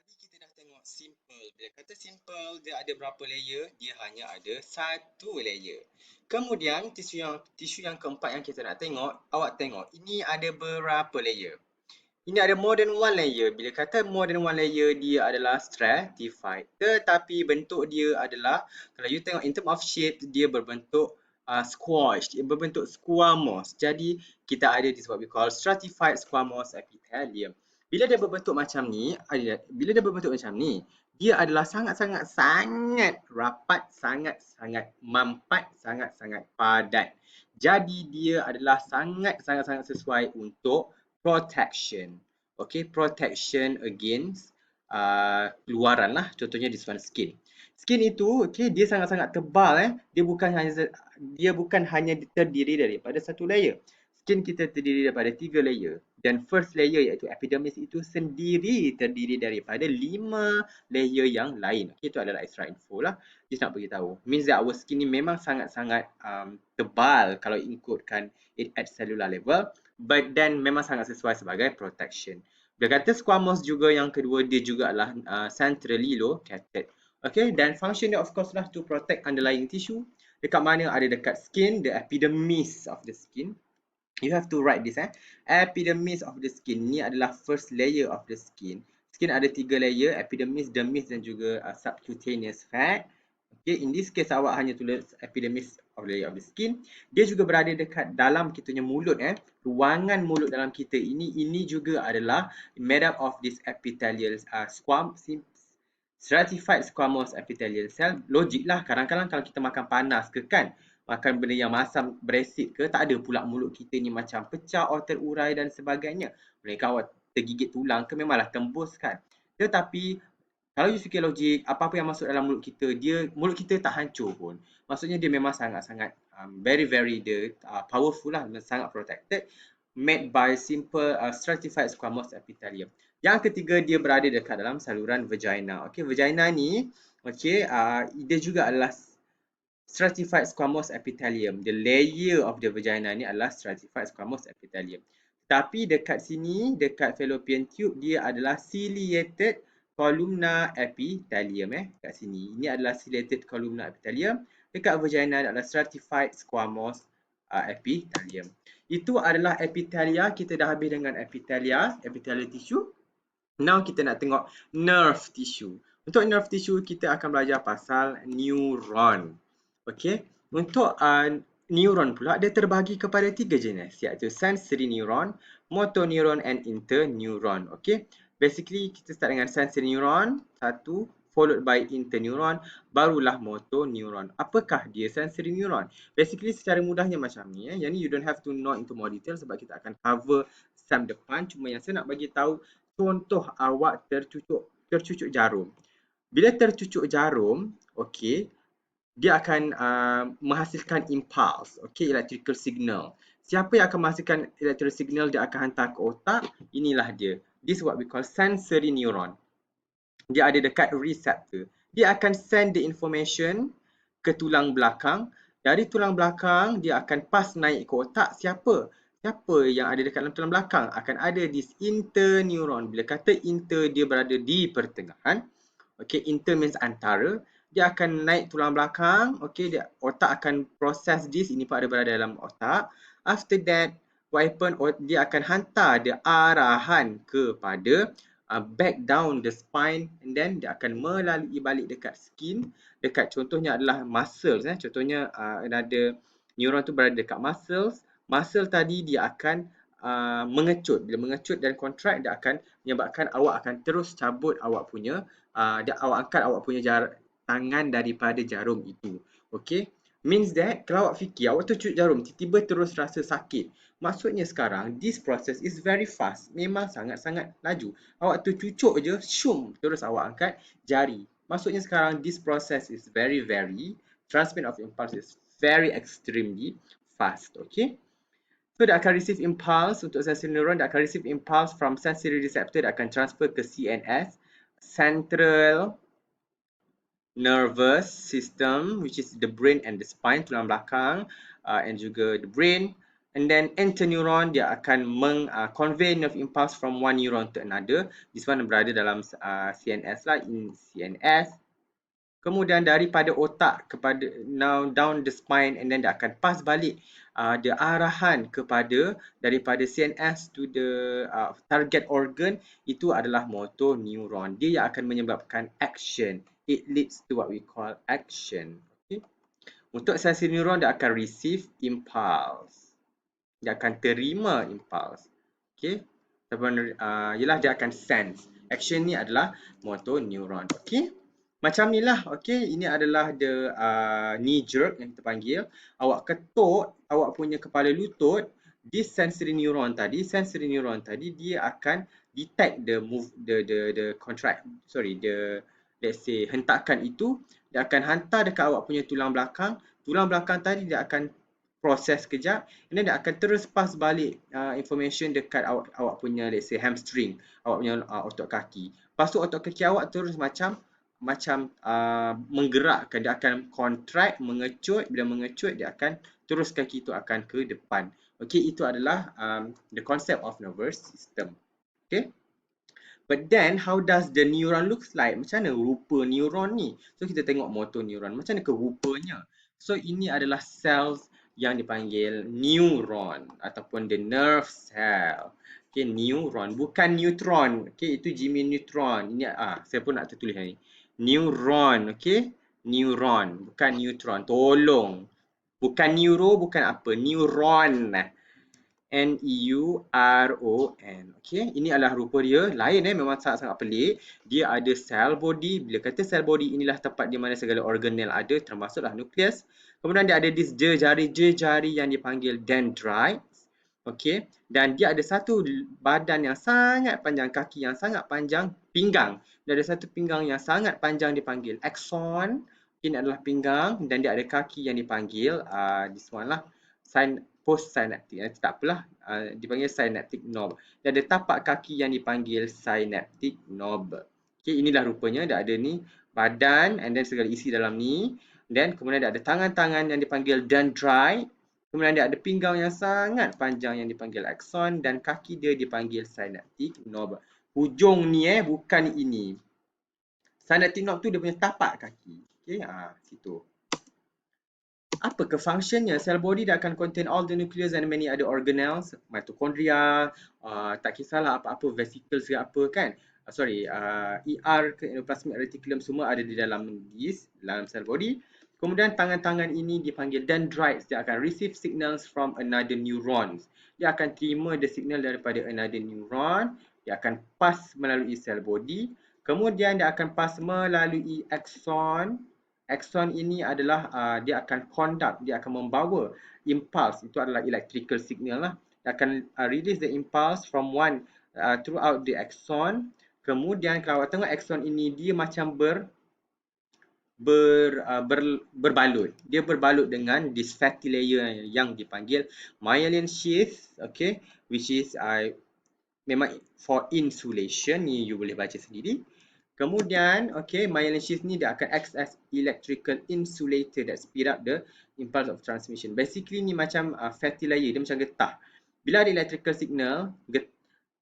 Tadi kita dah tengok simple. Bila kata simple, dia ada berapa layer? Dia hanya ada satu layer. Kemudian tisu yang keempat yang kita nak tengok, awak tengok ini ada berapa layer? Ini ada more than one layer. Bila kata more than one layer, dia adalah stratified. Tetapi bentuk dia adalah, kalau you tengok in term of shape, dia berbentuk squash. Dia berbentuk squamous. Jadi, kita ada this what we call stratified squamous epithelium. Bila dia berbentuk macam ni, dia adalah sangat-sangat rapat, sangat-sangat mampat, sangat-sangat padat. Jadi, dia adalah sangat-sangat sesuai untuk protection. Okay, protection against keluaran lah. Contohnya this one skin. Skin itu, okay, dia sangat-sangat tebal. Dia bukan hanya terdiri daripada satu layer. Skin kita terdiri daripada 3 layer. Dan first layer iaitu epidermis itu sendiri terdiri daripada 5 layer yang lain. Okay, itu adalah extra info lah. Just nak beritahu. Means that our skin ni memang sangat-sangat tebal kalau ikutkan it at cellular level. But then memang sangat sesuai sebagai protection. Dia kata squamous juga yang kedua, dia juga adalah centrally located. Okay, dan function dia of course lah to protect underlying tissue. Dekat mana ada dekat skin, the epidermis of the skin. You have to write this. Epidermis of the skin ni adalah first layer of the skin. Skin ada 3 layer, epidermis, dermis dan juga subcutaneous fat. Okay, in this case awak hanya tulis epidermis of the layer of the skin. Dia juga berada dekat dalam kita punya mulut. Ruangan mulut dalam kita ini juga adalah made up of this epithelial stratified squamous epithelial cell. Logik lah, kadang-kadang kalau kita makan panas ke kan, makan benda yang masam, beresit ke, tak ada pula mulut kita ni macam pecah atau terurai dan sebagainya. Mereka awak tergigit tulang ke memanglah tembus kan. Tetapi kalau you fikir logik, apa-apa yang masuk dalam mulut kita, mulut kita tak hancur pun. Maksudnya dia memang sangat-sangat very powerful lah, sangat protected, made by simple stratified squamous epithelium. Yang ketiga, dia berada dekat dalam saluran vagina. Okay, vagina ni, okay, dia juga adalah stratified squamous epithelium. The layer of the vagina ni adalah stratified squamous epithelium. Tapi dekat sini, dekat fallopian tube, dia adalah ciliated columnar epithelium. Kat sini, ini adalah ciliated columnar epithelium. Dekat vagina adalah stratified squamous epithelium. Itu adalah epithelia. Kita dah habis dengan epithelial tissue. Now kita nak tengok nerve tissue. Untuk nerve tissue, kita akan belajar pasal neuron. Okay, untuk neuron pula dia terbagi kepada 3 jenis, iaitu sensory neuron, motor neuron and interneuron. Okay, basically kita start dengan sensory neuron, satu, followed by interneuron, barulah motor neuron. Apakah dia sensory neuron? Basically secara mudahnya macam ni. Yang ni you don't have to know into more detail sebab kita akan cover sem depan. Cuma yang saya nak bagi tahu, contoh awak tercucuk jarum. Bila tercucuk jarum, okay, dia akan menghasilkan impulse, okay, electrical signal. Siapa yang akan menghasilkan electrical signal, dia akan hantar ke otak. Inilah dia. This is what we call sensory neuron. Dia ada dekat receptor. Dia akan send the information ke tulang belakang. Dari tulang belakang, dia akan pass naik ke otak. Siapa yang ada dekat dalam tulang belakang? Akan ada this interneuron. Bila kata inter, dia berada di pertengahan. Okay, inter means antara. Dia akan naik tulang belakang. Okay, otak akan proses this. Ini pun ada berada dalam otak. After that, what happen? Dia akan hantar dia arahan kepada back down the spine, and then dia akan melalui balik dekat skin. Dekat contohnya adalah muscles. Contohnya ada neuron tu berada dekat muscles. Muscle tadi dia akan mengecut. Bila mengecut dan contract, dia akan menyebabkan awak akan terus cabut awak punya, awak angkat awak punya tangan daripada jarum itu. Okay, means that kalau awak fikir awak tercucuk jarum, tiba-tiba terus rasa sakit, maksudnya sekarang this process is very fast. Memang sangat-sangat laju. Awak tercucuk je, syum, terus awak angkat jari. Maksudnya sekarang this process is very transmit of impulse is very extremely fast. Okay, so dia akan receive impulse. Untuk sensory neuron, dia akan receive impulse from sensory receptor. Dia akan transfer ke CNS, central nervous system, which is the brain and the spine, tulang belakang, and juga the brain. And then interneuron dia akan convey nerve impulse from one neuron to another. This one berada dalam CNS lah, in CNS. Kemudian daripada otak kepada now down the spine, and then dia akan pass balik the arahan kepada daripada CNS to the target organ, itu adalah motor neuron. Dia yang akan menyebabkan action. It leads to what we call action. Okay. Untuk sensory neuron, dia akan receive impulse. Dia akan terima impulse. Okay. Ialah dia akan sense. Action ni adalah motor neuron. Okay. Macam ni lah. Okay. Ini adalah the knee jerk yang kita panggil. Awak ketuk awak punya kepala lutut. This sensory neuron tadi, dia akan detect the move, the contract, let's say hentakan itu. Dia akan hantar dekat awak punya tulang belakang. Tulang belakang tadi dia akan proses kejap, and then dia akan terus pass balik information dekat awak punya, let's say hamstring, awak punya otot kaki. Lepas tu otot kaki awak terus macam menggerakkan, dia akan contract, mengecut. Bila mengecut, dia akan terus kaki itu akan ke depan. Okay, itu adalah the concept of nervous system. Okay. But then, how does the neuron looks like? Macam mana rupa neuron ni? So, kita tengok motor neuron. Macam mana ke rupanya? So, ini adalah cells yang dipanggil neuron ataupun the nerve cell. Okay, neuron. Bukan neutron. Okay, itu Jimmy Neutron. Ini, saya pun nak tertulis ni. Neuron. Okay, neuron. Bukan neutron. Tolong. Bukan neuro, bukan apa. Neuron. Neuron. Okay, ini adalah rupa dia. Lain memang sangat-sangat pelik. Dia ada cell body. Bila kata cell body, inilah tempat di mana segala organel ada, termasuklah nukleus. Kemudian dia ada this jari yang dipanggil dendrites. Okay, dan dia ada satu badan yang sangat panjang, kaki yang sangat panjang, pinggang. Dia ada satu pinggang yang sangat panjang dipanggil axon. Ini adalah pinggang, dan dia ada kaki yang dipanggil this one lah, post-synaptic. Tak apalah, dipanggil synaptic knob. Dia ada tapak kaki yang dipanggil synaptic knob. Okay, inilah rupanya. Dia ada ni badan, and then segala isi dalam ni. Dan kemudian dia ada tangan-tangan yang dipanggil dendrite. Kemudian dia ada pinggang yang sangat panjang yang dipanggil axon, dan kaki dia dipanggil synaptic knob. Hujung ni bukan ini. Synaptic knob tu dia punya tapak kaki. Okay, situ. Apa ke functionnya? Cell body dia akan contain all the nucleus and many other organelles, mitochondria, tak kisahlah apa-apa vesicles ke apa kan. ER ke endoplasmic reticulum semua ada di dalam cell body. Kemudian tangan-tangan ini dipanggil dendrites. Dia akan receive signals from another neurons. Dia akan terima the signal daripada another neuron. Dia akan pass melalui cell body. Kemudian dia akan pass melalui axon. Axon ini adalah dia akan conduct, dia akan membawa impulse. Itu adalah electrical signal lah. Dia akan release the impulse from one throughout the axon. Kemudian kalau awak tengok axon ini, dia macam berbalut. Dia berbalut dengan this fatty layer yang dipanggil myelin sheath, okay, which is memang for insulation. Ni you boleh baca sendiri. Kemudian, okay, myelin sheath ni dia akan act as electrical insulator that speed up the impulse of transmission. Basically ni macam fatty layer, dia macam getah. Bila ada electrical signal,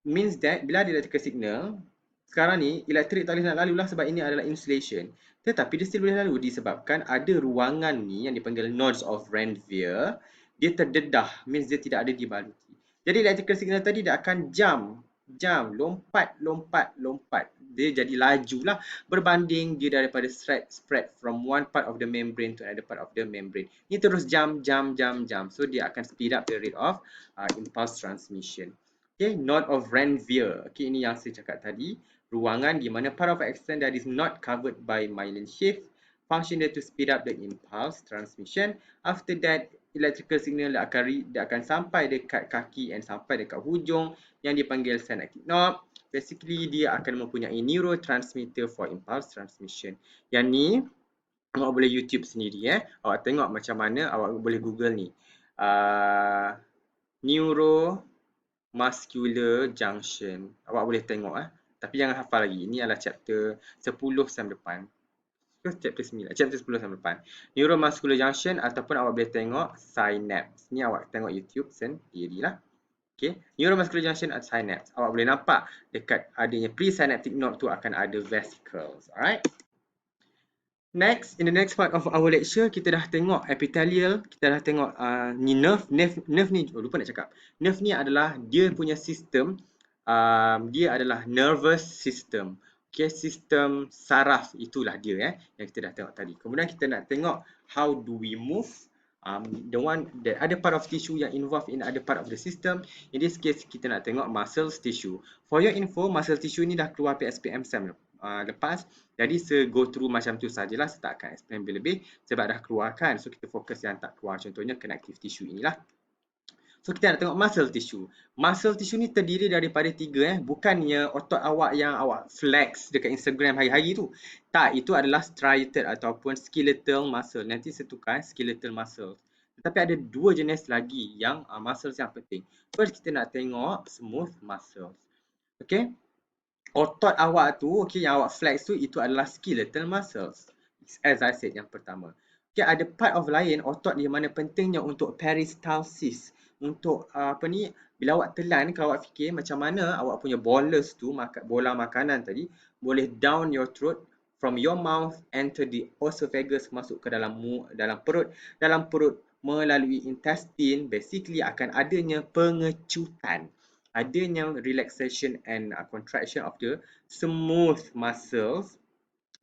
means that bila ada electrical signal, sekarang ni elektrik tak boleh nak lalu lah sebab ini adalah insulation. Tetapi dia still boleh lalu disebabkan ada ruangan ni yang dipanggil nodes of Ranvier. Dia terdedah, means dia tidak ada dibaluti. Jadi electrical signal tadi dia akan lompat. Dia jadi laju lah berbanding dia daripada spread from one part of the membrane to another part of the membrane. Ini terus jam. So dia akan speed up the rate of impulse transmission. Okay, node of Ranvier. Okay, ini yang saya cakap tadi. Ruangan di mana part of axon that is not covered by myelin sheath, function dia to speed up the impulse transmission. After that, electrical signal dia akan sampai dekat kaki and sampai dekat hujung yang dipanggil synaptic knob. Basically, dia akan mempunyai neurotransmitter for impulse transmission. Yang ni, awak boleh YouTube sendiri. Awak tengok macam mana, awak boleh Google ni. Neuromuscular junction. Awak boleh tengok. Tapi jangan hafal lagi. Ini adalah chapter 10 sem depan. ke chapter 9, chapter 10 sampai depan. Neuromuscular junction ataupun awak boleh tengok synapse. Ni awak tengok YouTube sendirilah. Okay. Neuromuscular junction atau synapse. Awak boleh nampak dekat adanya presynaptic node tu akan ada vesicles. Alright. Next, in the next part of our lecture, kita dah tengok epithelial, kita dah tengok ni nerve ni, lupa nak cakap. Nerve ni adalah dia punya sistem, dia adalah nervous system. Okay, sistem saraf itulah dia yang kita dah tengok tadi. Kemudian kita nak tengok how do we move. The other part of tissue yang involved in other part of the system. In this case, kita nak tengok muscle tissue. For your info, muscle tissue ni dah keluar PSPM SEM lepas. Jadi go through macam tu sajalah. Saya tak akan explain lebih sebab dah keluarkan. So kita fokus yang tak keluar. Contohnya connective tissue inilah. So kita nak tengok muscle tissue. Muscle tissue ni terdiri daripada 3 bukannya otot awak yang awak flex dekat Instagram hari-hari tu. Tak, itu adalah striated ataupun skeletal muscle. Nanti saya tukar skeletal muscle. Tetapi ada 2 jenis lagi yang muscles yang penting. First kita nak tengok smooth muscles. Okay. Otot awak tu, okay, yang awak flex tu, itu adalah skeletal muscles. As I said, yang pertama. Okay, ada part of lain, otot di mana pentingnya untuk peristalsis. Untuk bila awak telan, kalau awak fikir macam mana awak punya bolus tu, bola makanan tadi, boleh down your throat, from your mouth, enter the esophagus, masuk ke dalam perut, melalui intestine, basically akan adanya pengecutan. Adanya relaxation and contraction of the smooth muscles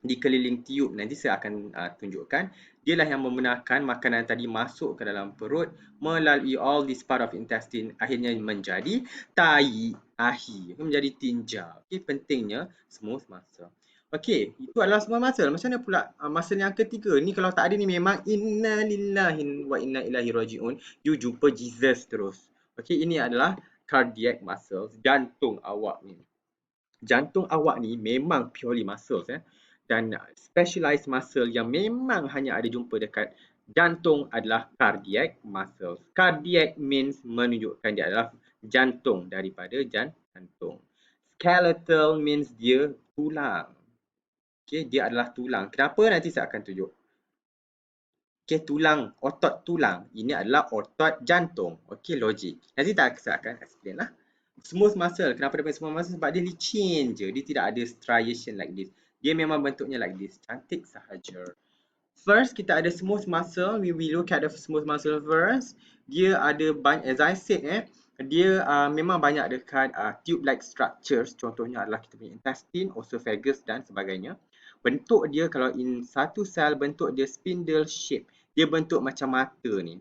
di keliling tiub. Nanti saya akan tunjukkan. Dialah yang membenarkan makanan tadi masuk ke dalam perut melalui all this part of intestine. Akhirnya menjadi ahi, menjadi tinja. Okay, pentingnya smooth muscle. Okay, itu adalah smooth muscle. Macam mana pula muscle yang ketiga? Ni kalau tak ada ni memang inna lillahi wa inna ilaihi raji'un. You jumpa Jesus terus. Okay, ini adalah cardiac muscles, jantung awak ni. Jantung awak ni memang purely muscles dan specialized muscle yang memang hanya ada jumpa dekat jantung adalah cardiac muscles. Cardiac means menunjukkan dia adalah jantung daripada jantung. Skeletal means dia tulang. Okay, dia adalah tulang. Kenapa? Nanti saya akan tunjuk. Okay, tulang, otot tulang. Ini adalah otot jantung. Okay, logik. Nanti saya akan explain lah. Smooth muscle. Kenapa dia panggil smooth muscle? Sebab dia licin je. Dia tidak ada striation like this. Dia memang bentuknya like this. Cantik sahaja. First, kita ada smooth muscle. We will look at the smooth muscle first. Dia ada banyak, as I said, dia memang banyak dekat tube-like structures. Contohnya adalah kita punya intestine, esophagus dan sebagainya. Bentuk dia kalau in satu sel, bentuk dia spindle shape. Dia bentuk macam mata ni.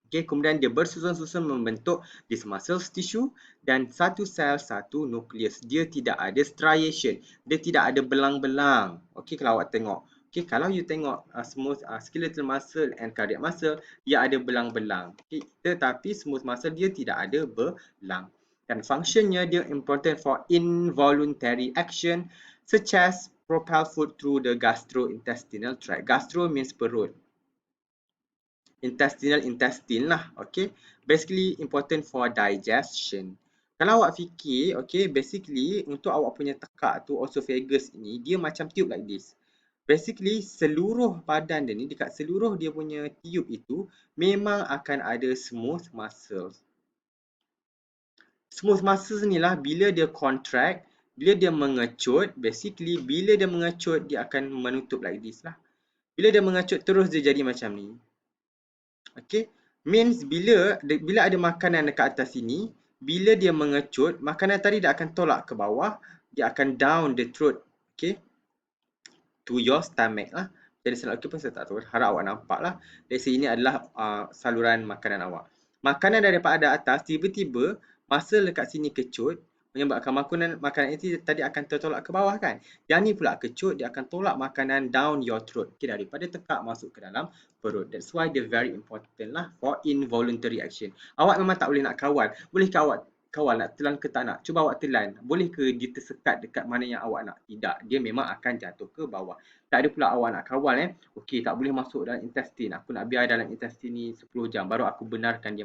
Okay, kemudian dia bersusun-susun membentuk this muscle tissue dan satu sel, satu nukleus. Dia tidak ada striation. Dia tidak ada belang-belang. Okay, kalau awak tengok. Okay, kalau you tengok smooth skeletal muscle and cardiac muscle, dia ada belang-belang. Okay, tetapi smooth muscle dia tidak ada belang. Dan functionnya dia important for involuntary action such as propel food through the gastrointestinal tract. Gastro means perut. Intestine lah, okay. Basically important for digestion. Kalau awak fikir, okay, basically untuk awak punya tekak tu, esophagus ni, dia macam tube like this. Basically seluruh badan dia ni, dekat seluruh dia punya tube itu, memang akan ada smooth muscles. Smooth muscles ni lah bila dia contract, bila dia mengecut, basically bila dia mengecut, dia akan menutup like this lah. Bila dia mengecut terus dia jadi macam ni. Okay, means bila ada makanan dekat atas sini, bila dia mengecut, makanan tadi dia akan tolak ke bawah, dia akan down the throat, okay, to your stomach lah. Jadi salah okay pun saya tak tahu, harap awak nampak lah. Let's say ini adalah saluran makanan awak. Makanan daripada atas, tiba-tiba muscle dekat sini kecut, menyebabkan makanan itu tadi akan tertolak ke bawah kan. Yang ni pula kecut, dia akan tolak makanan down your throat. Okay, daripada tekak masuk ke dalam perut. That's why dia very important lah for involuntary action. Awak memang tak boleh nak kawal. Bolehkah awak kawal nak telan ke tak nak? Cuba awak telan. Boleh ke dia tersekat dekat mana yang awak nak? Tidak. Dia memang akan jatuh ke bawah. Tak ada pula awak nak kawal Okey, tak boleh masuk dalam intestine. Aku nak biar dalam intestine ni 10 jam. Baru aku benarkan dia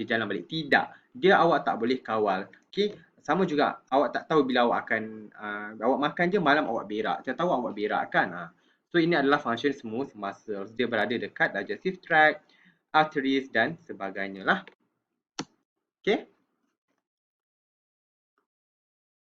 jalan balik. Tidak. Dia awak tak boleh kawal. Okey. Sama juga, awak tak tahu bila awak akan awak makan je malam awak berak. Saya tahu awak berak kan. So ini adalah function smooth muscles. Dia berada dekat digestive tract, arteries dan sebagainya lah. Okay.